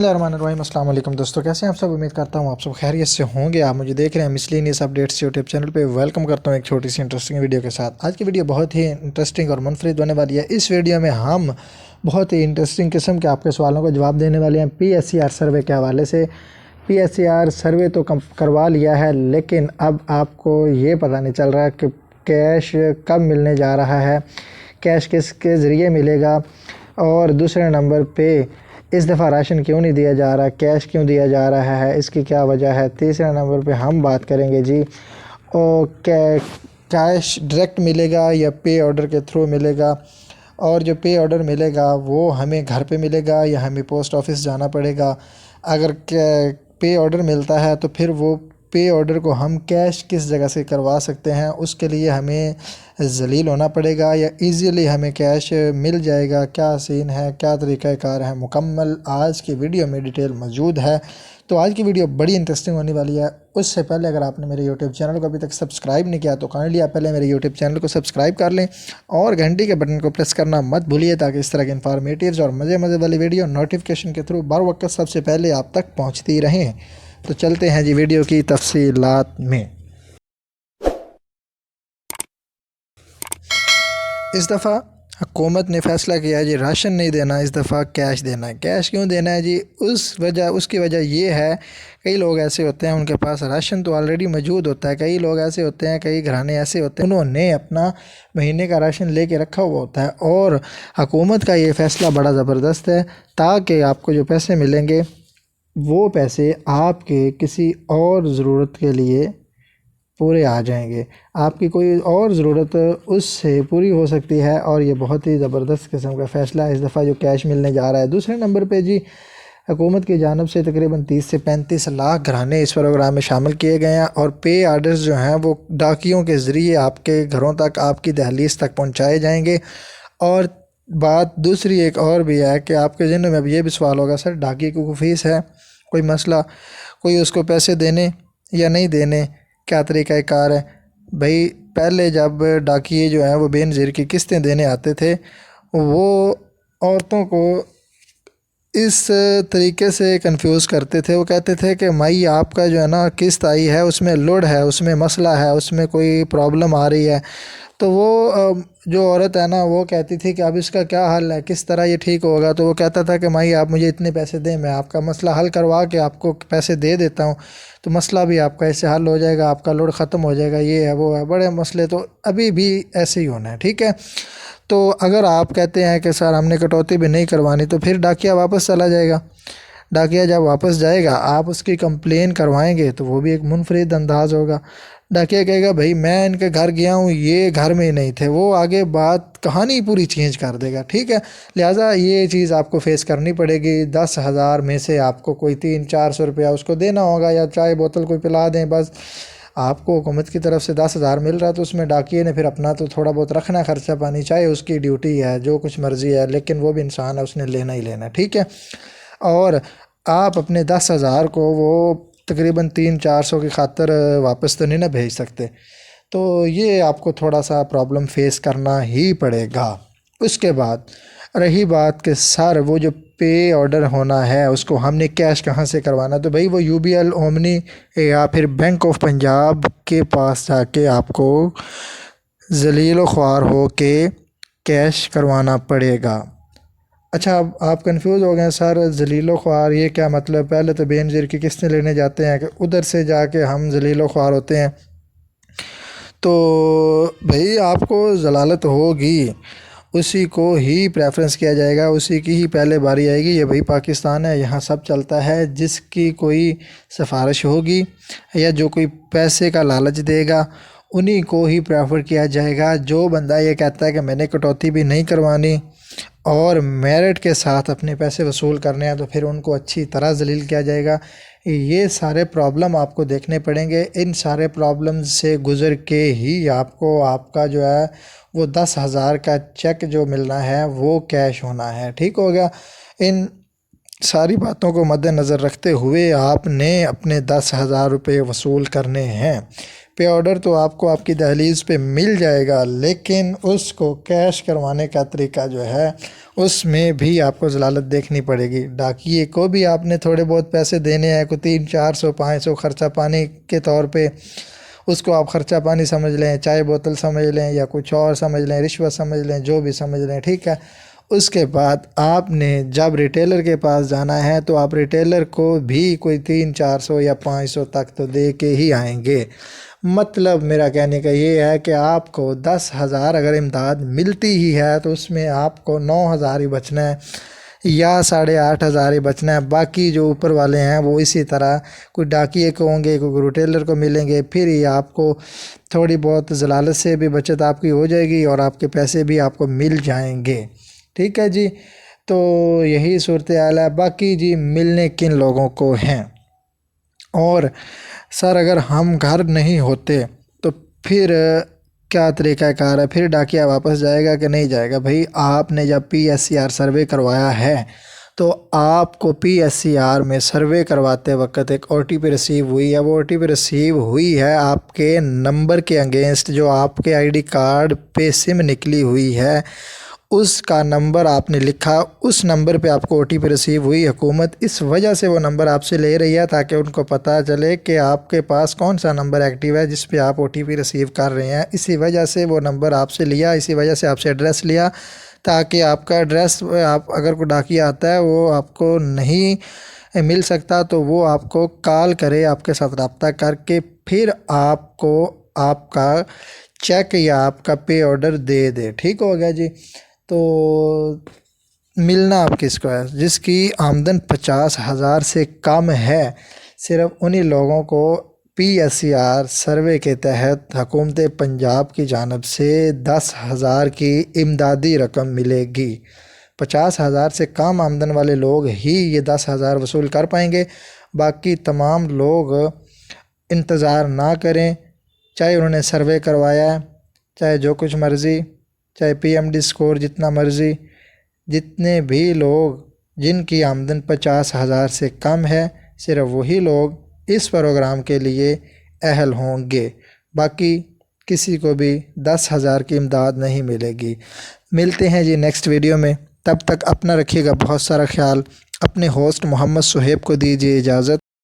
الرحمن السلام علیکم دوستوں، کیسے ہیں آپ سب؟ امید کرتا ہوں آپ سب خیریت سے ہوں گے۔ آپ مجھے دیکھ رہے ہیں مسلینیس اپڈیٹس یوٹیوب چینل پہ۔ ویلکم کرتا ہوں ایک چھوٹی سی انٹرسٹنگ ویڈیو کے ساتھ۔ آج کی ویڈیو بہت ہی انٹرسٹنگ اور منفرد ہونے والی ہے۔ اس ویڈیو میں ہم بہت ہی انٹرسٹنگ قسم کے آپ کے سوالوں کا جواب دینے والے ہیں P S C R survey کے حوالے سے۔ P S C R survey تو کروا لیا ہے، لیکن اب آپ کو یہ پتہ نہیں چل رہا کہ کیش کب ملنے جا رہا ہے، کیش کس کے ذریعے ملے گا، اور دوسرے نمبر پہ اس دفعہ راشن کیوں نہیں دیا جا رہا، کیش کیوں دیا جا رہا ہے، اس کی کیا وجہ ہے۔ تیسرے نمبر پہ ہم بات کریں گے جی کیش ڈائریکٹ ملے گا یا پے آرڈر کے تھرو ملے گا، اور جو پے آرڈر ملے گا وہ ہمیں گھر پہ ملے گا یا ہمیں پوسٹ آفس جانا پڑے گا۔ اگر پے آرڈر ملتا ہے تو پھر وہ پے آرڈر کو ہم کیش کس جگہ سے کروا سکتے ہیں، اس کے لیے ہمیں ذلیل ہونا پڑے گا یا ایزیلی ہمیں کیش مل جائے گا، کیا سین ہے، کیا طریقہ کار ہے، مکمل آج کی ویڈیو میں ڈیٹیل موجود ہے۔ تو آج کی ویڈیو بڑی انٹرسٹنگ ہونے والی ہے۔ اس سے پہلے اگر آپ نے میرے یوٹیوب چینل کو ابھی تک سبسکرائب نہیں کیا تو کائنڈلی آپ پہلے میرے یوٹیوب چینل کو سبسکرائب کر لیں اور گھنٹی کے بٹن کو پریس کرنا مت بھولیے، تاکہ اس طرح کے انفارمیٹیوز اور مزے والی ویڈیو نوٹیفیکیشن کے تھرو بر وقت سب سے پہلے آپ تک پہنچتی رہیں۔ تو چلتے ہیں جی ویڈیو کی تفصیلات میں۔ اس دفعہ حکومت نے فیصلہ کیا ہے جی راشن نہیں دینا، اس دفعہ کیش دینا ہے۔ کیش کیوں دینا ہے جی؟ اس کی وجہ یہ ہے، کئی لوگ ایسے ہوتے ہیں ان کے پاس راشن تو آلریڈی موجود ہوتا ہے، کئی لوگ ایسے ہوتے ہیں، کئی گھرانے ایسے ہوتے ہیں انہوں نے اپنا مہینے کا راشن لے کے رکھا ہوا ہوتا ہے، اور حکومت کا یہ فیصلہ بڑا زبردست ہے تاکہ آپ کو جو پیسے ملیں گے وہ پیسے آپ کے کسی اور ضرورت کے لیے پورے آ جائیں گے، آپ کی کوئی اور ضرورت اس سے پوری ہو سکتی ہے، اور یہ بہت ہی زبردست قسم کا فیصلہ ہے اس دفعہ جو کیش ملنے جا رہا ہے۔ دوسرے نمبر پہ جی حکومت کی جانب سے تقریباً 30 سے 35 لاکھ گھرانے اس پروگرام میں شامل کیے گئے ہیں، اور پے آرڈرز جو ہیں وہ ڈاکیوں کے ذریعے آپ کے گھروں تک، آپ کی دہلیز تک پہنچائے جائیں گے۔ اور بات دوسری ایک اور بھی ہے کہ آپ کے ذہن میں اب یہ بھی سوال ہوگا، سر ڈاکی کو فیس ہے، کوئی مسئلہ، کوئی اس کو پیسے دینے یا نہیں دینے، کیا طریقہ کار ہے؟ بھائی پہلے جب ڈاکیے جو ہیں وہ بے نظیر کی قسطیں دینے آتے تھے، وہ عورتوں کو اس طریقے سے کنفیوز کرتے تھے، وہ کہتے تھے کہ مائی آپ کا جو ہے نا قسط آئی ہے، اس میں لوڈ ہے، اس میں مسئلہ ہے، اس میں کوئی پرابلم آ رہی ہے، تو وہ جو عورت ہے نا وہ کہتی تھی کہ اب اس کا کیا حل ہے، کس طرح یہ ٹھیک ہوگا؟ تو وہ کہتا تھا کہ مائی آپ مجھے اتنے پیسے دیں، میں آپ کا مسئلہ حل کروا کے آپ کو پیسے دے دیتا ہوں، تو مسئلہ بھی آپ کا ایسے حل ہو جائے گا، آپ کا لوڈ ختم ہو جائے گا، یہ ہے وہ ہے، بڑے مسئلے تو ابھی بھی ایسے ہی ہونا ہے، ٹھیک ہے۔ تو اگر آپ کہتے ہیں کہ سر ہم نے کٹوتی بھی نہیں کروانی، تو پھر ڈاکیہ واپس چلا جائے گا۔ ڈاکیہ جب واپس جائے گا، آپ اس کی کمپلین کروائیں گے تو وہ بھی ایک منفرد انداز ہوگا۔ ڈاکیہ کہے گا بھائی میں ان کے گھر گیا ہوں، یہ گھر میں ہی نہیں تھے، وہ آگے بات کہانی پوری چینج کر دے گا، ٹھیک ہے۔ لہٰذا یہ چیز آپ کو فیس کرنی پڑے گی۔ 10,000 میں سے آپ کو کوئی 300-400 روپیہ اس کو دینا ہوگا، یا چائے بوتل کوئی پلا دیں، بس آپ کو حکومت کی طرف سے 10,000 مل رہا ہے، تو اس میں ڈاکیے نے پھر اپنا تو تھوڑا بہت رکھنا ہے خرچہ پانی، چاہے اس کی ڈیوٹی ہے، جو کچھ مرضی ہے، لیکن وہ بھی انسان ہے، اس نے لینا ہی لینا ہے، ٹھیک ہے۔ اور آپ اپنے 10,000 کو وہ تقریباً 300-400 کی خاطر واپس تو نہیں نہ بھیج سکتے، تو یہ آپ کو تھوڑا سا پرابلم فیس کرنا ہی پڑے گا۔ اس کے بعد رہی بات کہ سر وہ جو پے آرڈر ہونا ہے اس کو ہم نے کیش کہاں سے کروانا، تو بھائی وہ UBL اومنی یا پھر بینک آف پنجاب کے پاس جا کے آپ کو ذلیل و خوار ہو کے کیش کروانا پڑے گا۔ اچھا اب آپ کنفیوز ہو گئے، سر ذلیل و خوار یہ کیا مطلب؟ پہلے تو بے نظیر کی قسطیں لینے جاتے ہیں کہ ادھر سے جا کے ہم ذلیل و خوار ہوتے ہیں، تو بھائی آپ کو ضلالت ہوگی، اسی کو ہی پریفرنس کیا جائے گا، اسی کی ہی پہلے باری آئے گی۔ یہ بھائی پاکستان ہے، یہاں سب چلتا ہے، جس کی کوئی سفارش ہوگی یا جو کوئی پیسے کا لالچ دے گا انہی کو ہی پریفر کیا جائے گا۔ جو بندہ یہ کہتا ہے کہ میں نے کٹوتی بھی نہیں کروانی اور میرٹ کے ساتھ اپنے پیسے وصول کرنے ہیں، تو پھر ان کو اچھی طرح ذلیل کیا جائے گا۔ یہ سارے پرابلم آپ کو دیکھنے پڑیں گے، ان سارے پرابلم سے گزر کے ہی آپ کو آپ کا جو ہے وہ 10,000 کا چیک جو ملنا ہے وہ کیش ہونا ہے، ٹھیک ہو گیا۔ ان ساری باتوں کو مد نظر رکھتے ہوئے آپ نے اپنے 10,000 روپے وصول کرنے ہیں۔ پے آرڈر تو آپ کو آپ کی دہلیز پہ مل جائے گا، لیکن اس کو کیش کروانے کا طریقہ جو ہے اس میں بھی آپ کو ضلالت دیکھنی پڑے گی۔ ڈاکیے کو بھی آپ نے تھوڑے بہت پیسے دینے ہیں، کوئی 300 400 500 خرچہ پانی کے طور پہ، اس کو آپ خرچہ پانی سمجھ لیں، چائے بوتل سمجھ لیں یا کچھ اور سمجھ لیں، رشوت سمجھ لیں، جو بھی سمجھ لیں، ٹھیک ہے۔ اس کے بعد آپ نے جب ریٹیلر کے پاس جانا ہے تو آپ ریٹیلر کو بھی کوئی 300 400 یا 500 تک تو دے کے ہی آئیں گے۔ مطلب میرا کہنے کا یہ ہے کہ آپ کو 10,000 اگر امداد ملتی ہی ہے تو اس میں آپ کو 9,000 ہی بچنا ہے یا 8,500 ہی بچنا ہے۔ باقی جو اوپر والے ہیں وہ اسی طرح کوئی ڈاکیے کو ہوں گے، کوئی ریٹیلر کو ملیں گے، پھر ہی آپ کو تھوڑی بہت ضلالت سے بھی بچت آپ کی ہو جائے گی اور آپ کے پیسے بھی آپ کو مل جائیں گے، ٹھیک ہے جی۔ تو یہی صورتحال ہے۔ باقی جی ملنے کن لوگوں کو ہیں، اور سر اگر ہم گھر نہیں ہوتے تو پھر کیا طریقہ کار ہے؟ پھر ڈاکیہ واپس جائے گا کہ نہیں جائے گا؟ بھائی آپ نے جب PSCR سروے کروایا ہے تو آپ کو PSCR میں سروے کرواتے وقت ایک OTP ریسیو ہوئی ہے، وہ OTP ریسیو ہوئی ہے آپ کے نمبر کے اگینسٹ جو آپ کے ID کارڈ پہ سم نکلی ہوئی ہے، اس کا نمبر آپ نے لکھا، اس نمبر پہ آپ کو OTP ریسیو ہوئی۔ حکومت اس وجہ سے وہ نمبر آپ سے لے رہی ہے تاکہ ان کو پتہ چلے کہ آپ کے پاس کون سا نمبر ایکٹیو ہے جس پہ آپ OTP ریسیو کر رہے ہیں۔ اسی وجہ سے وہ نمبر آپ سے لیا، اسی وجہ سے آپ سے ایڈریس لیا، تاکہ آپ کا ایڈریس آپ اگر کوئی ڈاکیہ آتا ہے وہ آپ کو نہیں مل سکتا تو وہ آپ کو کال کرے، آپ کے ساتھ رابطہ کر کے پھر آپ کو آپ کا چیک یا آپ کا پے آرڈر دے دے، ٹھیک ہو گیا جی۔ تو ملنا آپ کس کو ہے؟ جس کی آمدن 50,000 سے کم ہے، صرف انہی لوگوں کو PSCR سروے کے تحت حکومت پنجاب کی جانب سے 10,000 کی امدادی رقم ملے گی۔ 50,000 سے کم آمدن والے لوگ ہی یہ 10,000 وصول کر پائیں گے، باقی تمام لوگ انتظار نہ کریں، چاہے انہوں نے سروے کروایا ہے، چاہے جو کچھ مرضی، چاہے PMD اسکور جتنا مرضی، جتنے بھی لوگ جن کی آمدن 50,000 سے کم ہے صرف وہی لوگ اس پروگرام کے لیے اہل ہوں گے، باقی کسی کو بھی 10,000 کی امداد نہیں ملے گی۔ ملتے ہیں جی نیکسٹ ویڈیو میں، تب تک اپنا رکھیے گا بہت سارا خیال۔ اپنے ہوسٹ محمد صہیب کو دیجیے اجازت۔